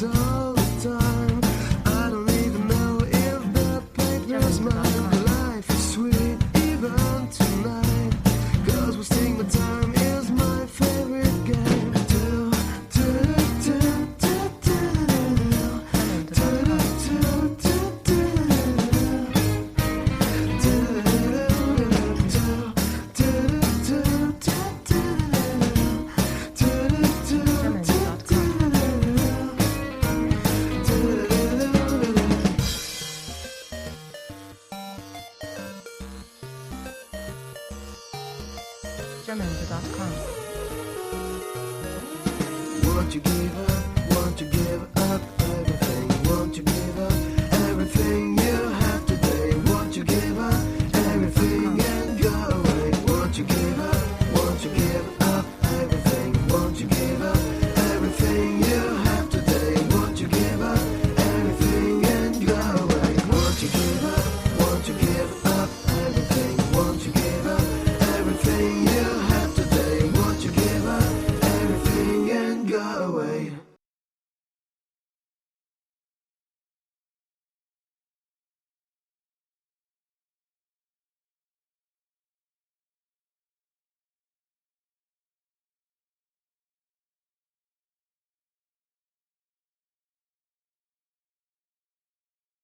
moves all the time. I don't even know if that paper's mine. Life is sweet even tonight, 'cause wasting my time is my favorite game. Juvenils.com. What you gave us